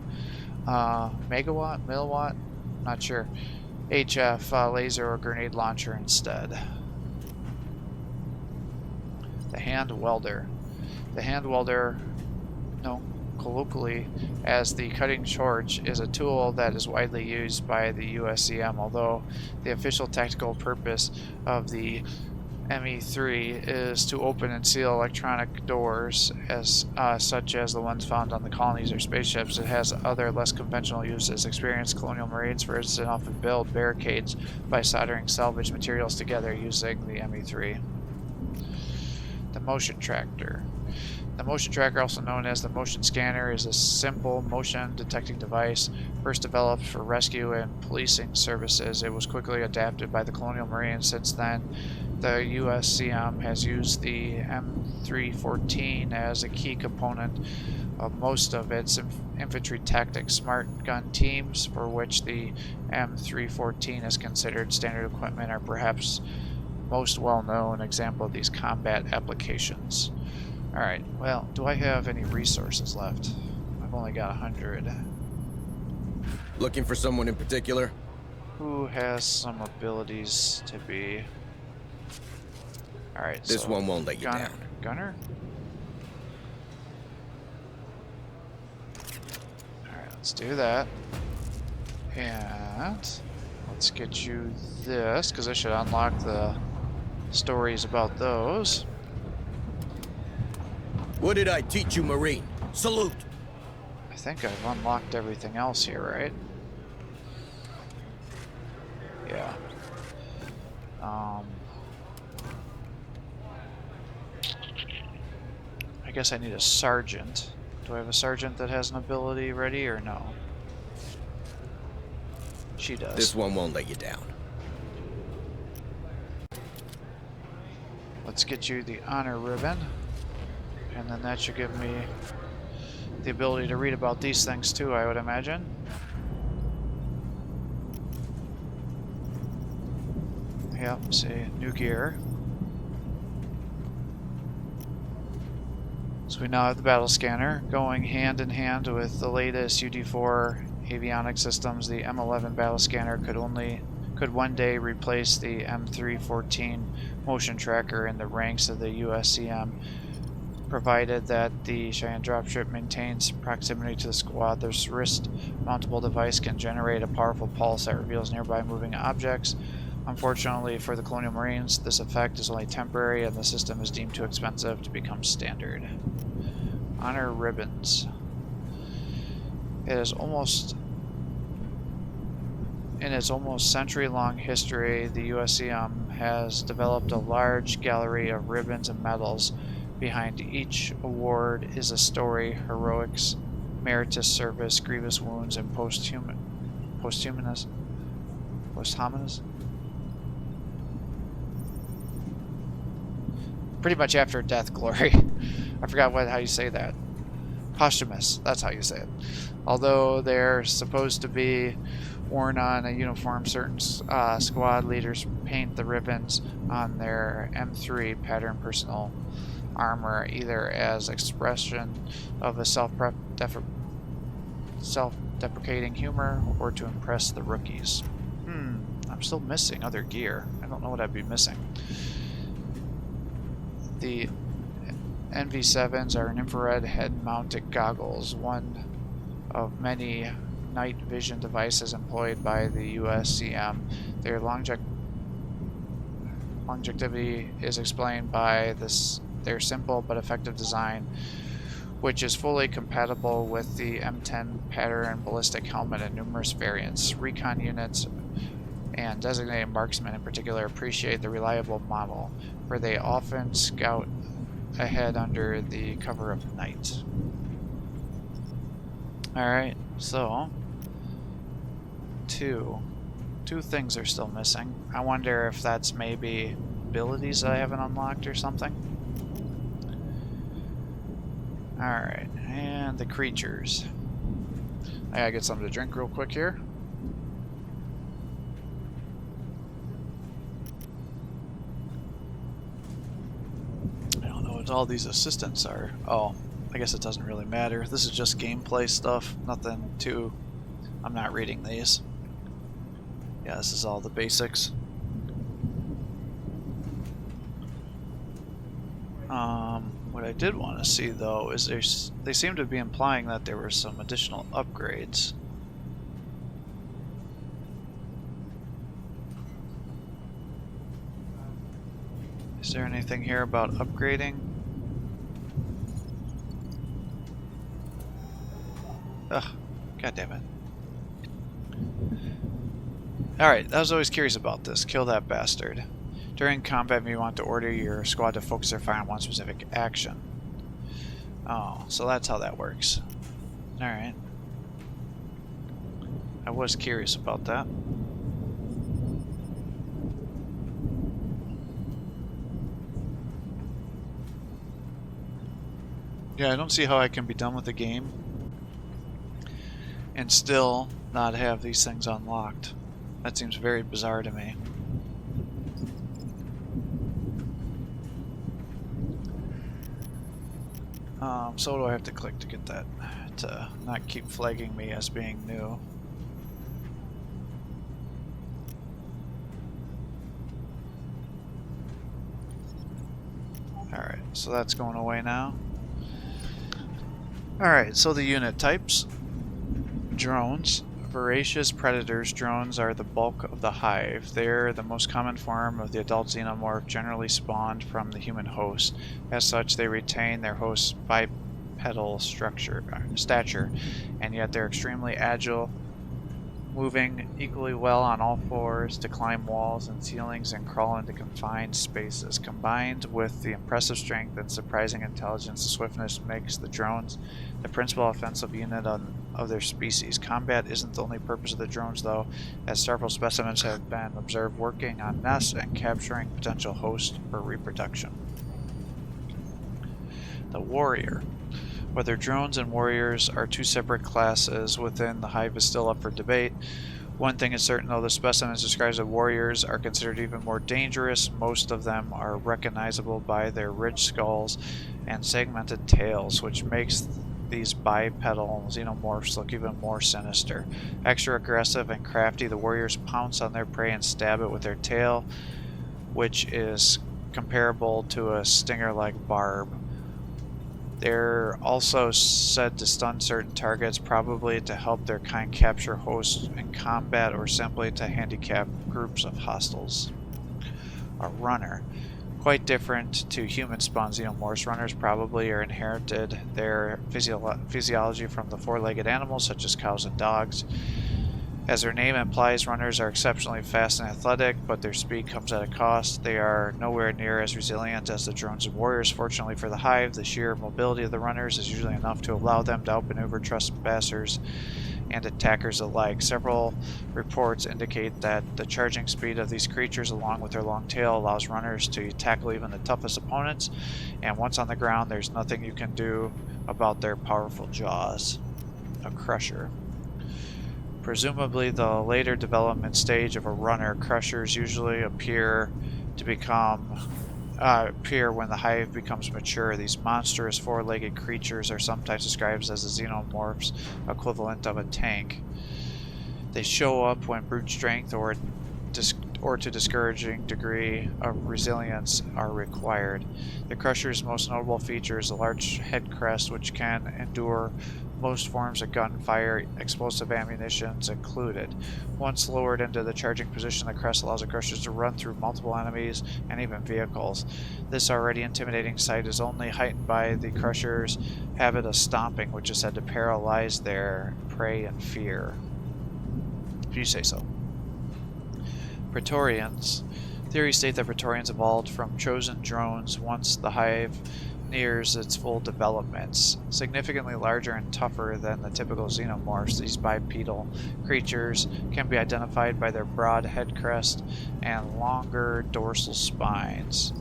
Megawatt, milliwatt, not sure. HF laser or grenade launcher instead. The hand welder. The hand welder, known colloquially as the cutting torch, is a tool that is widely used by the USCM, although the official tactical purpose of the ME3 is to open and seal electronic doors, such as the ones found on the colonies or spaceships. It has other less conventional uses. Experienced colonial Marines, for instance, often build barricades by soldering salvaged materials together using the ME3. The motion tractor. The motion tracker, also known as the motion scanner, is a simple motion detecting device first developed for rescue and policing services. It was quickly adapted by the Colonial Marines. Since then, the USCM has used the M314 as a key component of most of its infantry tactics smart gun teams, for which the M314 is considered standard equipment, are perhaps most well-known example of these combat applications. Alright, well, do I have any resources left? I've only got 100. Looking for someone in particular? Who has some abilities to be... Alright, this one won't let you down. Gunner? Alright, let's do that. And let's get you this, because I should unlock the stories about those. What did I teach you, Marine? Salute! I think I've unlocked everything else here, right? Yeah. I guess I need a sergeant. Do I have a sergeant that has an ability ready or no? She does. This one won't let you down. Let's get you the honor ribbon. And then that should give me the ability to read about these things too, I would imagine. Yep, see, new gear. So we now have the battle scanner going hand in hand with the latest UD4 avionics systems. The M11 battle scanner could one day replace the M314 motion tracker in the ranks of the USCM. Provided that the Cheyenne dropship maintains proximity to the squad, this wrist-mountable device can generate a powerful pulse that reveals nearby moving objects. Unfortunately for the Colonial Marines, this effect is only temporary and the system is deemed too expensive to become standard. Honor ribbons. In its almost century-long history, the USCM has developed a large gallery of ribbons and medals. Behind each award is a story: heroics, meritorious service, grievous wounds, and posthumous. Pretty much after death glory. I forgot how you say that. Posthumous, that's how you say it. Although they're supposed to be worn on a uniform, certain squad leaders paint the ribbons on their M3 pattern personal armor either as expression of a self-deprecating humor or to impress the rookies. I'm still missing other gear. I don't know what I'd be missing. The NV7s are an infrared head-mounted goggles, one of many night vision devices employed by the USCM. Their longevity is explained by their simple but effective design, which is fully compatible with the M10 pattern ballistic helmet in numerous variants. Recon units and designated marksmen in particular appreciate the reliable model, where they often scout ahead under the cover of night. Alright, so two things are still missing. I wonder if that's maybe abilities that I haven't unlocked or something. Alright, and the creatures. I gotta get something to drink real quick here. I don't know what all these assistants are. Oh, I guess it doesn't really matter. This is just gameplay stuff. Nothing too... I'm not reading these. Yeah, this is all the basics. What I did want to see though is they seem to be implying that there were some additional upgrades. Is there anything here about upgrading? Ugh, god damn it. Alright, I was always curious about this. Kill that bastard. During combat, you want to order your squad to focus their fire on one specific action. Oh, so that's how that works. Alright. I was curious about that. Yeah, I don't see how I can be done with the game and still not have these things unlocked. That seems very bizarre to me. So what do I have to click to get that to not keep flagging me as being new? Alright, so that's going away now. Alright, so the unit types. Drones. Voracious predators, drones are the bulk of the hive. They're the most common form of the adult xenomorph, generally spawned from the human host. As such, they retain their host's bipedal stature, and yet they're extremely agile, moving equally well on all fours to climb walls and ceilings and crawl into confined spaces. Combined with the impressive strength and surprising intelligence, the swiftness makes the drones the principal offensive unit of their species. Combat isn't the only purpose of the drones, though, as several specimens have been observed working on nests and capturing potential hosts for reproduction. The warrior. Whether drones and warriors are two separate classes within the hive is still up for debate. One thing is certain, though, the specimens described as warriors are considered even more dangerous. Most of them are recognizable by their ridged skulls and segmented tails, which makes these bipedal xenomorphs look even more sinister. Extra aggressive and crafty, the warriors pounce on their prey and stab it with their tail, which is comparable to a stinger-like barb. They're also said to stun certain targets, probably to help their kind capture hosts in combat or simply to handicap groups of hostiles. A runner. Quite different to human-spawned xenomorphs, runners probably are inherited their physiology from the four-legged animals such as cows and dogs. As their name implies, runners are exceptionally fast and athletic, but their speed comes at a cost. They are nowhere near as resilient as the drones and warriors. Fortunately for the hive, the sheer mobility of the runners is usually enough to allow them to outmaneuver trespassers and attackers alike. Several reports indicate that the charging speed of these creatures, along with their long tail, allows runners to tackle even the toughest opponents, and once on the ground, there's nothing you can do about their powerful jaws. A crusher. Presumably the later development stage of a runner, crushers usually appear to become appear when the hive becomes mature. These monstrous four-legged creatures are sometimes described as the xenomorph's equivalent of a tank. They show up when brute strength or to discouraging degree of resilience are required. The Crusher's most notable feature is a large head crest which can endure most forms of gunfire, explosive ammunitions included. Once lowered into the charging position, the crest allows the Crushers to run through multiple enemies and even vehicles. This already intimidating sight is only heightened by the Crusher's habit of stomping, which is said to paralyze their prey in fear. If you say so. Praetorians. Theories state that Praetorians evolved from chosen drones once the hive nears its full developments. Significantly larger and tougher than the typical xenomorphs, these bipedal creatures can be identified by their broad head crest and longer dorsal spines.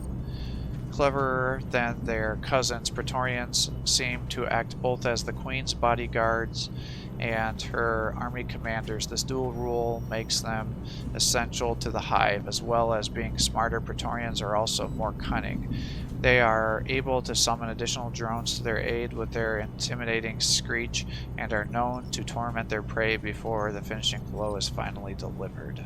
Cleverer than their cousins, Praetorians seem to act both as the Queen's bodyguards and her army commanders. This dual role makes them essential to the hive. As well as being smarter, Praetorians are also more cunning. They are able to summon additional drones to their aid with their intimidating screech and are known to torment their prey before the finishing blow is finally delivered.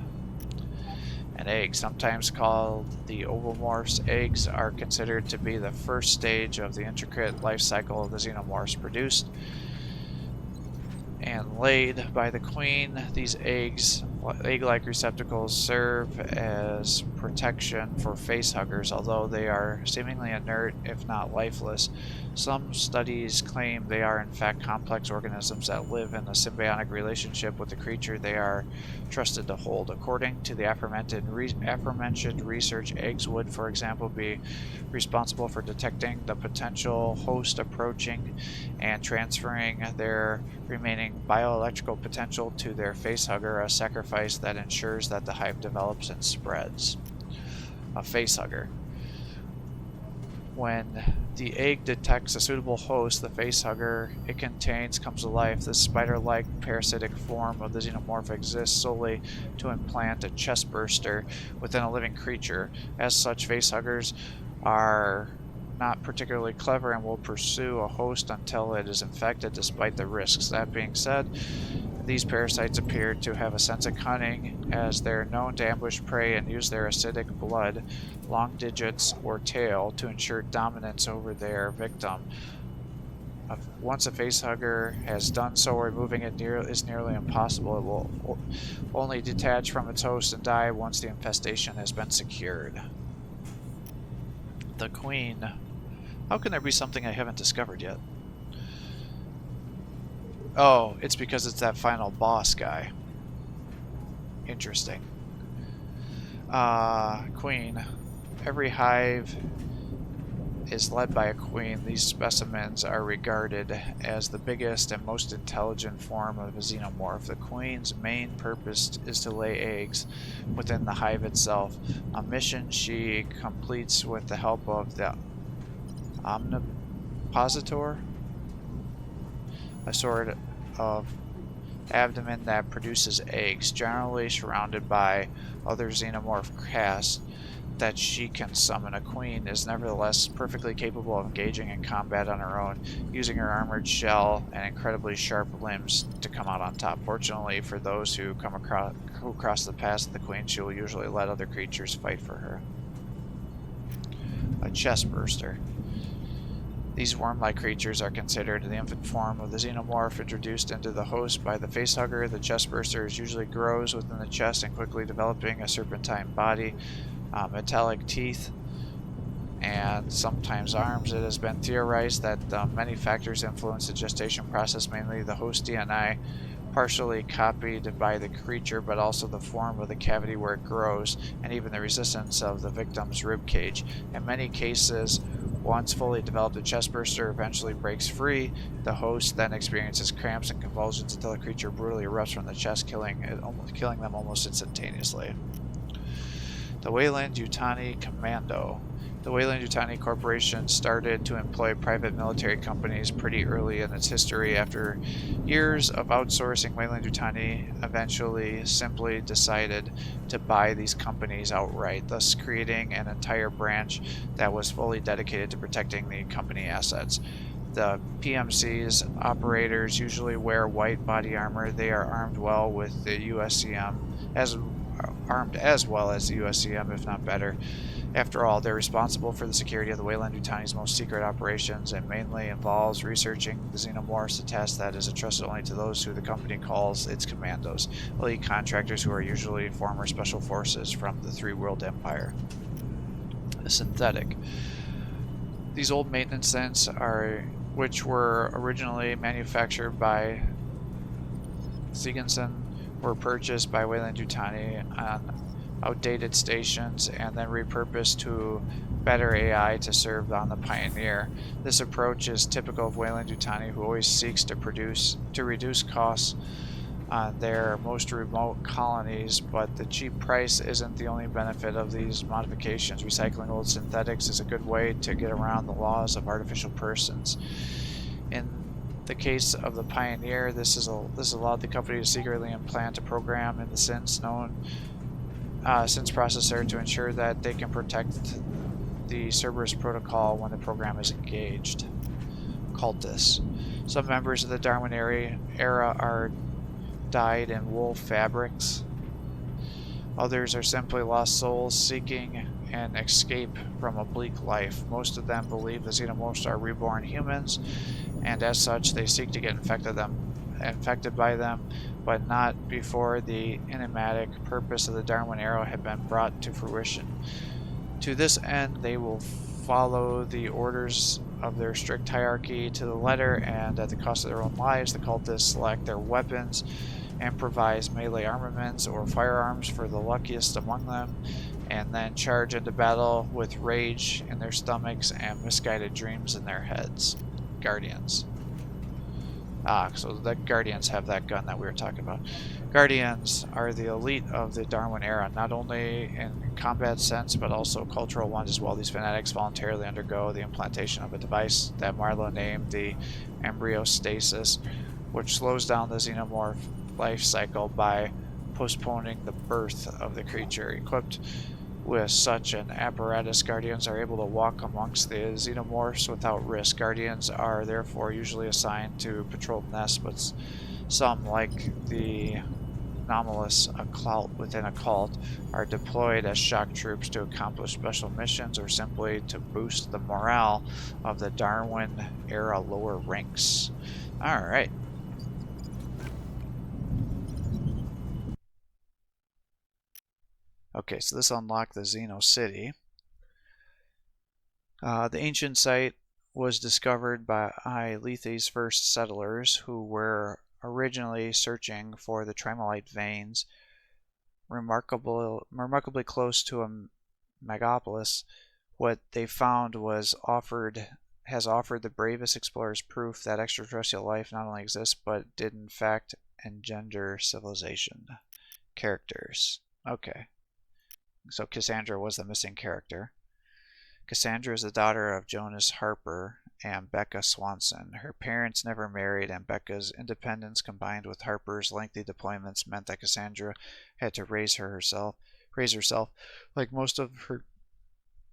An egg, sometimes called the ovomorphs, eggs are considered to be the first stage of the intricate life cycle of the xenomorphs. Produced and laid by the queen, these egg-like receptacles serve as protection for facehuggers, although they are seemingly inert, if not lifeless. Some studies claim they are in fact complex organisms that live in a symbiotic relationship with the creature they are trusted to hold. According to the aforementioned research, eggs would, for example, be responsible for detecting the potential host approaching and transferring their remaining bioelectrical potential to their facehugger, a sacrifice that ensures that the hive develops and spreads. A facehugger. When the egg detects a suitable host, the facehugger it contains comes to life. This spider-like parasitic form of the xenomorph exists solely to implant a chest burster within a living creature. As such, facehuggers are not particularly clever and will pursue a host until it is infected despite the risks. That being said, these parasites appear to have a sense of cunning, as they're known to ambush prey and use their acidic blood, long digits, or tail to ensure dominance over their victim. Once a facehugger has done so, removing it is nearly impossible. It will only detach from its host and die once the infestation has been secured. The Queen. How can there be something I haven't discovered yet? Oh, it's because it's that final boss guy. Interesting. Queen. Every hive is led by a queen. These specimens are regarded as the biggest and most intelligent form of a xenomorph. The queen's main purpose is to lay eggs within the hive itself, a mission she completes with the help of the omnipositor, a sort of abdomen that produces eggs, generally surrounded by other xenomorph casts that she can summon. A queen is nevertheless perfectly capable of engaging in combat on her own, using her armored shell and incredibly sharp limbs to come out on top. Fortunately for those who cross the path of the queen, she will usually let other creatures fight for her. A chest burster. These worm-like creatures are considered the infant form of the xenomorph introduced into the host by the facehugger. The chest burster usually grows within the chest and quickly developing a serpentine body, metallic teeth, and sometimes arms. It has been theorized that many factors influence the gestation process, mainly the host DNA, partially copied by the creature, but also the form of the cavity where it grows, and even the resistance of the victim's rib cage. In many cases, once fully developed, the chest burster eventually breaks free. The host then experiences cramps and convulsions until the creature brutally erupts from the chest, killing them almost instantaneously. The Wayland Yutani Commando. The Weyland-Yutani Corporation started to employ private military companies pretty early in its history. After years of outsourcing, Weyland-Yutani eventually simply decided to buy these companies outright, thus creating an entire branch that was fully dedicated to protecting the company assets. The PMC's operators usually wear white body armor. They are armed well with the USCM, armed as well as the USCM, if not better. After all, they're responsible for the security of the Weyland-Yutani's most secret operations and mainly involves researching the xenomorphs, a task that is entrusted only to those who the company calls its commandos, elite contractors who are usually former special forces from the Three World Empire. A synthetic. These old maintenance synths which were originally manufactured by Sigensen, were purchased by Weyland-Yutani on outdated stations and then repurposed to better AI to serve on the Pioneer. This approach is typical of Weyland-Yutani, who always seeks to reduce costs on their most remote colonies, but the cheap price isn't the only benefit of these modifications. Recycling old synthetics is a good way to get around the laws of artificial persons. In the case of the Pioneer, this allowed the company to secretly implant a program in the synths processor to ensure that they can protect the Cerberus protocol when the program is engaged. Cultists. Some members of the Darwin era are dyed in wool fabrics. Others are simply lost souls seeking an escape from a bleak life. Most of them believe the xenomorphs are reborn humans, and as such they seek to get infected by them, but not before the enigmatic purpose of the Darwin era had been brought to fruition. To this end, they will follow the orders of their strict hierarchy to the letter, and at the cost of their own lives, the cultists select their weapons, improvise melee armaments or firearms for the luckiest among them, and then charge into battle with rage in their stomachs and misguided dreams in their heads. Guardians. So the Guardians have that gun that we were talking about. Guardians are the elite of the Darwin era, not only in combat sense, but also cultural ones as well. These fanatics voluntarily undergo the implantation of a device that Marlowe named the embryostasis, which slows down the xenomorph life cycle by postponing the birth of the creature. Equipped with such an apparatus, Guardians are able to walk amongst the xenomorphs without risk. Guardians are therefore usually assigned to patrol nests, but some, like the anomalous within a cult, are deployed as shock troops to accomplish special missions or simply to boost the morale of the Darwin-era lower ranks. Alright. Okay, so this unlocked the Xeno City. The ancient site was discovered by Lethe's first settlers, who were originally searching for the tremolite veins. Remarkably close to a megapolis, what they found has offered the bravest explorers proof that extraterrestrial life not only exists, but did in fact engender civilization. Characters. Okay. So Cassandra was the missing character. Cassandra is the daughter of Jonas Harper and Becca Swanson. Her parents never married, and Becca's independence combined with Harper's lengthy deployments meant that Cassandra had to raise herself. Like most of her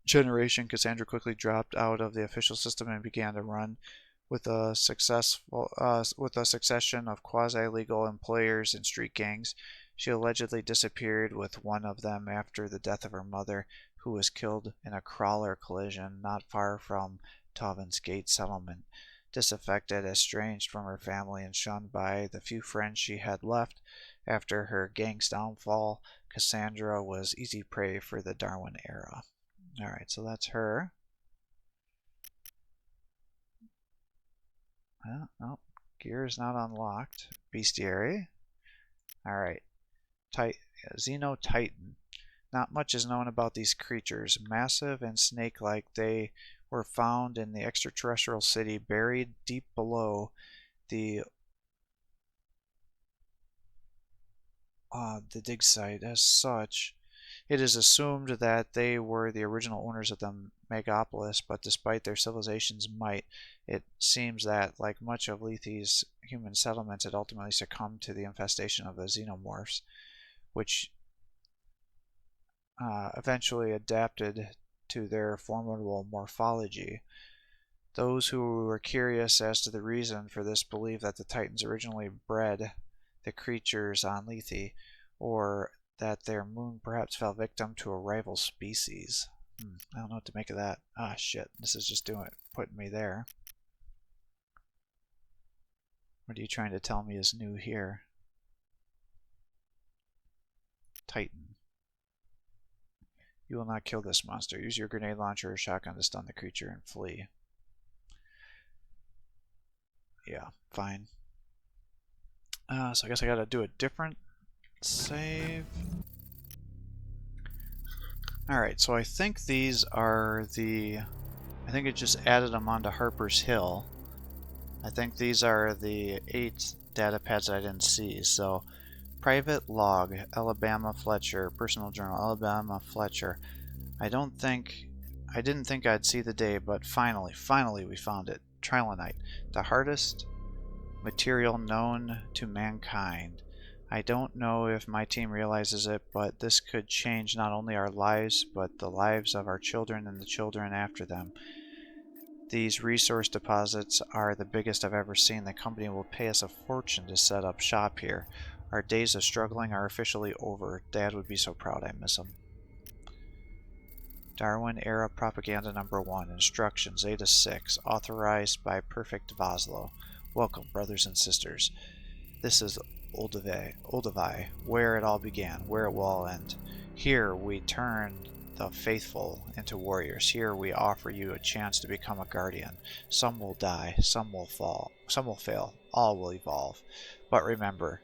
generation, Cassandra quickly dropped out of the official system and began to run with a succession of quasi-legal employers and street gangs. She allegedly disappeared with one of them after the death of her mother, who was killed in a crawler collision not far from Tauvin's Gate settlement. Disaffected, estranged from her family, and shunned by the few friends she had left after her gang's downfall, Cassandra was easy prey for the Darwin era. Alright, so that's her. No, gear is not unlocked. Bestiary. Alright. Xeno Titan. Not much is known about these creatures. Massive and snake-like, they were found in the extraterrestrial city, buried deep below the dig site. As such, it is assumed that they were the original owners of the megapolis, but despite their civilization's might, it seems that, like much of Lethe's human settlements, it ultimately succumbed to the infestation of the xenomorphs, which eventually adapted to their formidable morphology. Those who were curious as to the reason for this believe that the Titans originally bred the creatures on Lethe, or that their moon perhaps fell victim to a rival species. I don't know what to make of that. Ah, shit. This is just putting me there. What are you trying to tell me is new here? Titan. You will not kill this monster. Use your grenade launcher or shotgun to stun the creature and flee. Yeah, fine. So I guess I gotta do a different save. Alright, so I think these are I think it just added them onto Harper's Hill. I think these are the 8 datapads I didn't see. So, private log, Alabama Fletcher, personal journal, Alabama Fletcher. I didn't think I'd see the day, but finally we found it. Trilonite, the hardest material known to mankind. I don't know if my team realizes it, but this could change not only our lives, but the lives of our children and the children after them. These resource deposits are the biggest I've ever seen. The company will pay us a fortune to set up shop here. Our days of struggling are officially over. Dad would be so proud. I miss him. Darwin Era Propaganda Number 1. Instructions Zeta 6. Authorized by Perfect Voslo. Welcome, brothers and sisters. This is Olduvai, where it all began, where it will all end. Here we turn the faithful into warriors. Here we offer you a chance to become a guardian. Some will die, some will fail, all will evolve. But remember,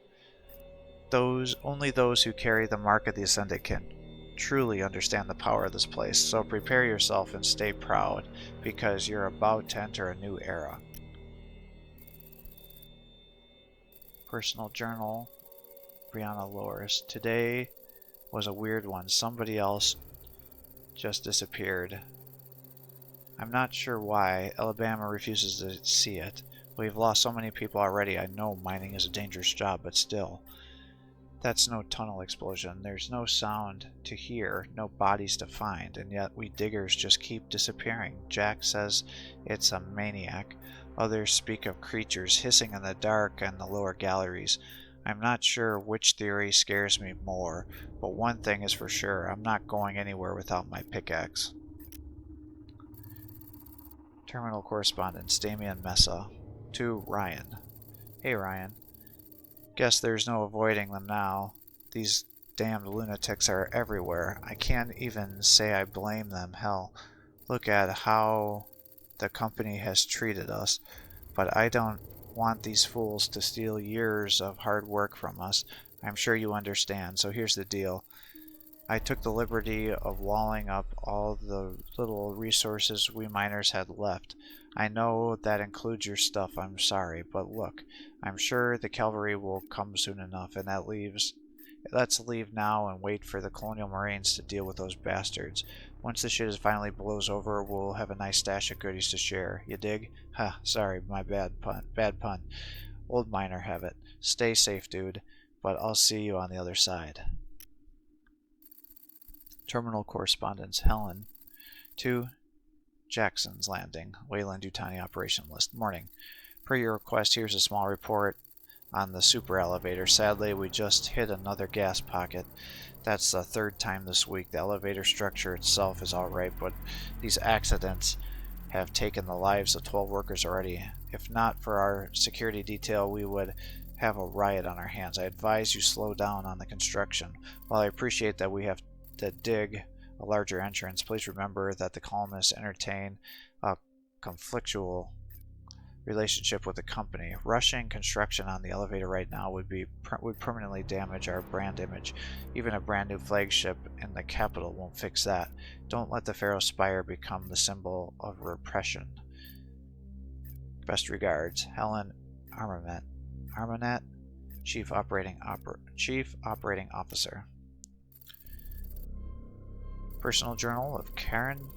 only those who carry the mark of the Ascendant can truly understand the power of this place. So prepare yourself and stay proud, because you're about to enter a new era. Personal journal, Brianna Loris. Today was a weird one. Somebody else just disappeared. I'm not sure why. Alabama refuses to see it. We've lost so many people already. I know mining is a dangerous job, but still. That's no tunnel explosion. There's no sound to hear, no bodies to find, and yet we diggers just keep disappearing. Jack says it's a maniac. Others speak of creatures hissing in the dark and the lower galleries. I'm not sure which theory scares me more, but one thing is for sure, I'm not going anywhere without my pickaxe. Terminal correspondence, Damien Mesa. To Ryan. Hey Ryan. Guess there's no avoiding them now. These damned lunatics are everywhere. I can't even say I blame them. Hell, look at how the company has treated us. But I don't want these fools to steal years of hard work from us. I'm sure you understand. So here's the deal. I took the liberty of walling up all the little resources we miners had left. I know that includes your stuff, I'm sorry, but look, I'm sure the cavalry will come soon enough, and let's leave now and wait for the Colonial Marines to deal with those bastards. Once the shit finally blows over, we'll have a nice stash of goodies to share. You dig? Ha, sorry, my bad pun. Old miner have it. Stay safe, dude, but I'll see you on the other side. Terminal correspondence, Helen. To Jackson's Landing, Wayland-Yutani Operation List. Morning. Per your request, here's a small report on the super elevator. Sadly, we just hit another gas pocket. That's the 3rd time this week. The elevator structure itself is alright, but these accidents have taken the lives of 12 workers already. If not for our security detail, we would have a riot on our hands. I advise you slow down on the construction. While I appreciate that we have to dig a larger entrance, please remember that the colonists entertain a conflictual relationship with the company. Rushing construction on the elevator right now would permanently damage our brand image. Even a brand new flagship in the capital won't fix that. Don't let the Pharaoh Spire become the symbol of repression. Best regards, Helen Armanet, Chief Operating Officer. Personal journal of Karen.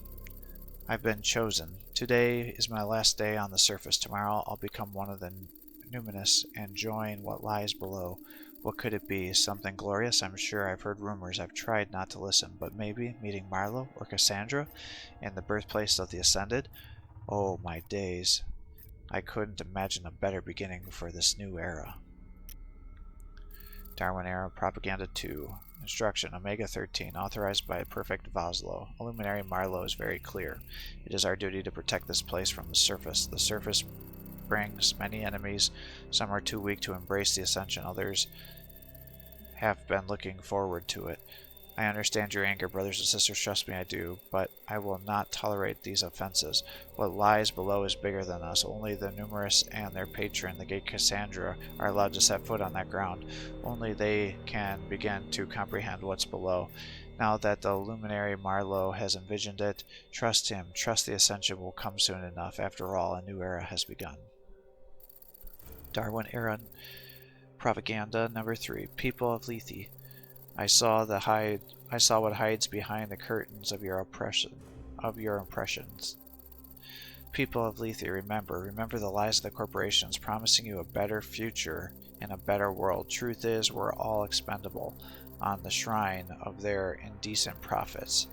I've been chosen. Today is my last day on the surface. Tomorrow I'll become one of the numinous and join what lies below. What could it be? Something glorious? I'm sure. I've heard rumors. I've tried not to listen, but maybe meeting Marlowe or Cassandra in the birthplace of the Ascended? Oh, my days. I couldn't imagine a better beginning for this new era. Darwin Era Propaganda 2. Instruction Omega 13, authorized by Perfect Voslo. Illuminary Marlowe is very clear. It is our duty to protect this place from the surface. The surface brings many enemies. Some are too weak to embrace the ascension. Others have been looking forward to it. I understand your anger, brothers and sisters, trust me I do, but I will not tolerate these offenses. What lies below is bigger than us. Only the numerous and their patron, the great Cassandra, are allowed to set foot on that ground. Only they can begin to comprehend what's below. Now that the luminary Marlowe has envisioned it, trust him, trust the ascension will come soon enough. After all, a new era has begun. Darwin Era Propaganda number 3. People of Lethe. I saw what hides behind the curtains of your impressions. People of Lethe, remember the lies of the corporations promising you a better future and a better world. Truth is, we're all expendable on the shrine of their indecent profits.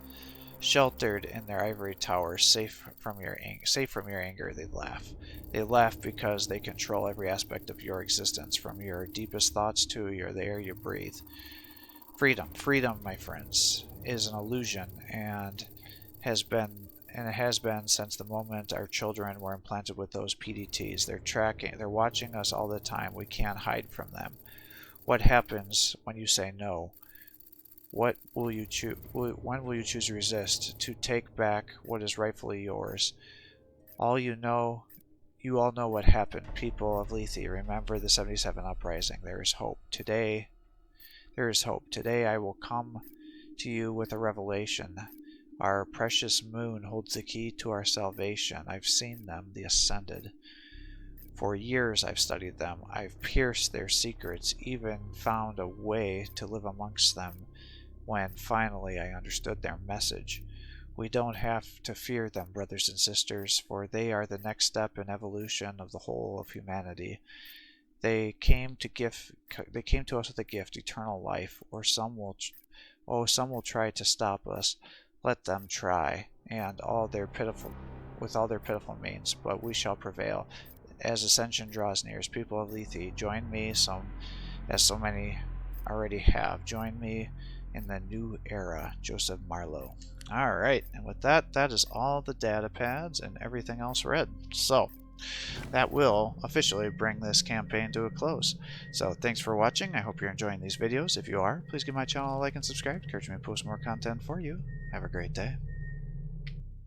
Sheltered in their ivory towers, safe from your anger, they laugh. They laugh because they control every aspect of your existence, from your deepest thoughts to the air you breathe. Freedom, my friends, is an illusion and it has been since the moment our children were implanted with those PDTs. They're watching us all the time. We can't hide from them. What happens when you say no? What will you choose? When will you choose to resist, to take back what is rightfully yours? You all know what happened. People of Lethe, remember the 77 uprising. There is hope. Today I will come to you with a revelation. Our precious moon holds the key to our salvation. I've seen them, the Ascended. For years I've studied them. I've pierced their secrets, even found a way to live amongst them when finally I understood their message. We don't have to fear them, brothers and sisters, for they are the next step in evolution of the whole of humanity. They came to us with a gift, eternal life, or some will try to stop us. Let them try, and with all their pitiful means, but we shall prevail. As ascension draws near, as people of Lethe, join me, as so many already have. Join me in the new era, Joseph Marlowe. Alright, and with that, that is all the data pads and everything else read. So, that will officially bring this campaign to a close. So thanks for watching. I hope you're enjoying these videos. If you are, please give my channel a like and subscribe. Encourage me to post more content for you. Have a great day.